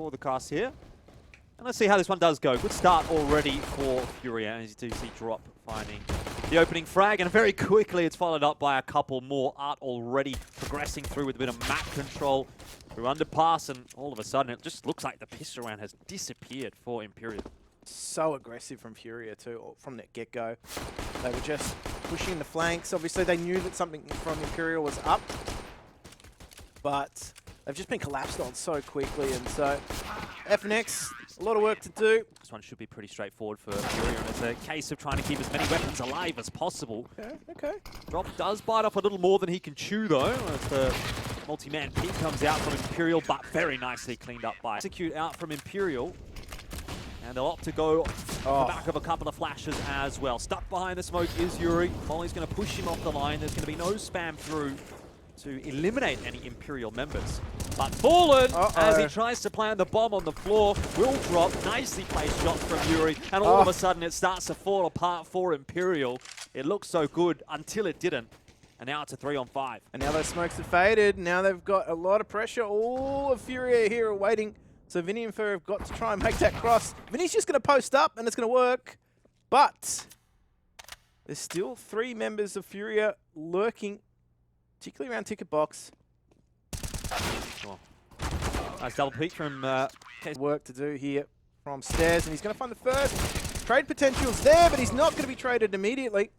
for the cast here. And let's see how this one does go. Good start already for Furia, as you do see Drop finding the opening frag, and very quickly it's followed up by a couple more. Art already progressing through with a bit of map control through underpass, and all of a sudden it just looks like the pistol round has disappeared for Imperial. So aggressive from Furia too, from that get-go. They were just pushing the flanks. Obviously they knew that something from Imperial was up, but they've just been collapsed on so quickly, and so FNX, a lot of work to do. This one should be pretty straightforward for Furia, and it's a case of trying to keep as many weapons alive as possible. Okay. Drop does bite off a little more than he can chew though, as the multi-man peek comes out from Imperial, but very nicely cleaned up by Execute out from Imperial. And they'll opt to go on the back of a couple of flashes as well. Stuck behind the smoke is Yuri. Molly's going to push him off the line. There's going to be no spam through to eliminate any Imperial members. But Fallen, as he tries to plant the bomb on the floor, will drop. Nicely placed shots from Yuri. And all of a sudden it starts to fall apart for Imperial. It looked so good until it didn't. And now it's a 3-on-5. And now those smokes have faded. Now they've got a lot of pressure. All of Furia here are waiting. So Vinny and Fer have got to try and make that cross. Vinny's just going to post up, and it's going to work. But there's still 3 members of Furia lurking, particularly around ticket box. Nice double peek from Work to do here from Stairs, and he's going to find the first. Trade potential's there, but he's not going to be traded immediately.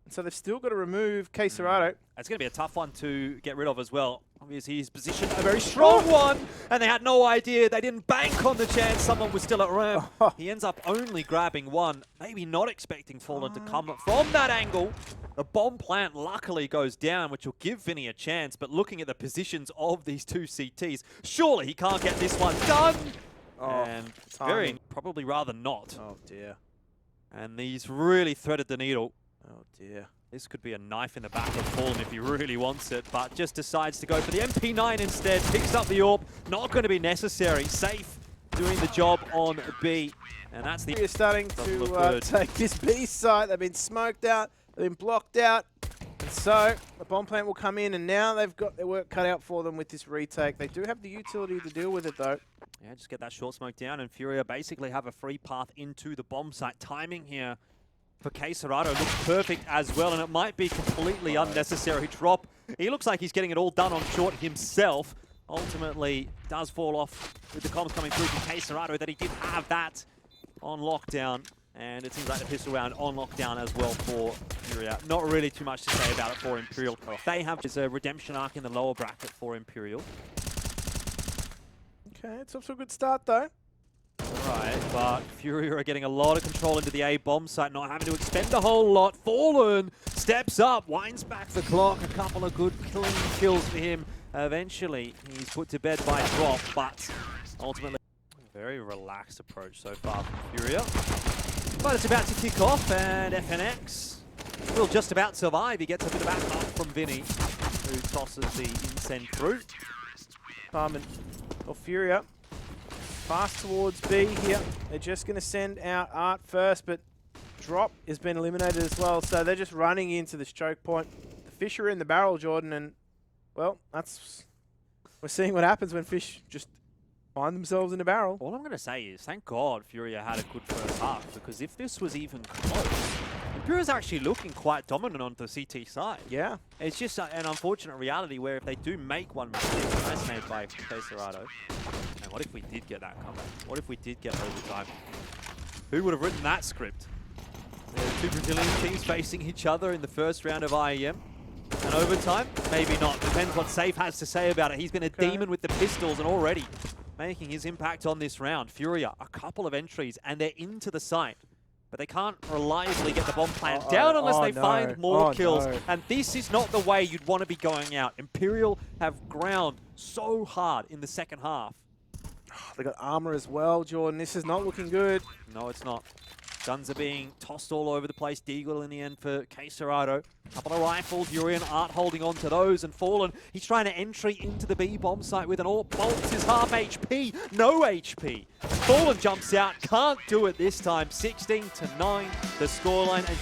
And so they've still got to remove Caserado. It's going to be a tough one to get rid of as well. Obviously, he's positioned a very strong one, and they had no idea. They didn't bank on the chance someone was still at ramp. He ends up only grabbing one, maybe not expecting Fallen to come from that angle. The bomb plant luckily goes down, which will give Vinny a chance, but looking at the positions of these two CTs, surely he can't get this one done. And very, probably rather not. Oh, dear. And these really threaded the needle. Oh, dear. This could be a knife in the back of Fallen if he really wants it, but just decides to go for the MP9 instead. Picks up the AWP. Not going to be necessary. Safe doing the job on B. And that's the... We're starting to take this B site. They've been smoked out. They've been blocked out. And so the bomb plant will come in, and now they've got their work cut out for them with this retake. They do have the utility to deal with it, though. Yeah, just get that short smoke down, and Furia basically have a free path into the bomb site. Timing here for Caserado looks perfect as well, and it might be completely unnecessary drop. He looks like he's getting it all done on short himself. Ultimately, does fall off with the comms coming through from Caserado that he did have that on lockdown. And it seems like the pistol round on lockdown as well for Furia. Not really too much to say about it for Imperial. They have a redemption arc in the lower bracket for Imperial. Okay, it's off to a good start though. Right, but Furia are getting a lot of control into the A bomb site, not having to expend a whole lot. Fallen steps up, winds back the clock. A couple of good clean kills for him. Eventually, he's put to bed by Drop, but ultimately, very relaxed approach so far from Furia. But it's about to kick off, and FNX will just about survive. He gets a bit of backup from Vinny, who tosses the incend through. Carmen or Furia. Fast towards B here. They're just going to send out Art first, but Drop has been eliminated as well. So they're just running into this choke point. The fish are in the barrel, Jordan, and, well, we're seeing what happens when fish just find themselves in a barrel. All I'm going to say is, thank God Furia had a good first half, because if this was even close, Imperial's actually looking quite dominant on the CT side. Yeah. It's just an unfortunate reality where if they do make one mistake, nice made by Caserado. And what if we did get that comeback? What if we did get overtime? Who would have written that script? There are 2 Brazilian teams facing each other in the first round of IEM. And overtime? Maybe not. Depends what Safe has to say about it. He's been a demon with the pistols and already making his impact on this round. Furia, a couple of entries, and they're into the site. But they can't reliably get the bomb plant down unless they find more kills. And this is not the way you'd want to be going out. Imperial have ground so hard in the second half. They got armor as well, Jordan. This is not looking good. No, it's not. Guns are being tossed all over the place. Deagle in the end for Caserado. Couple of rifles. Yuri and Art holding on to those. And Fallen, he's trying to entry into the B bomb site with an AWP. Bolts his half HP. No HP. Fallen jumps out. Can't do it this time. 16-9 the scoreline. And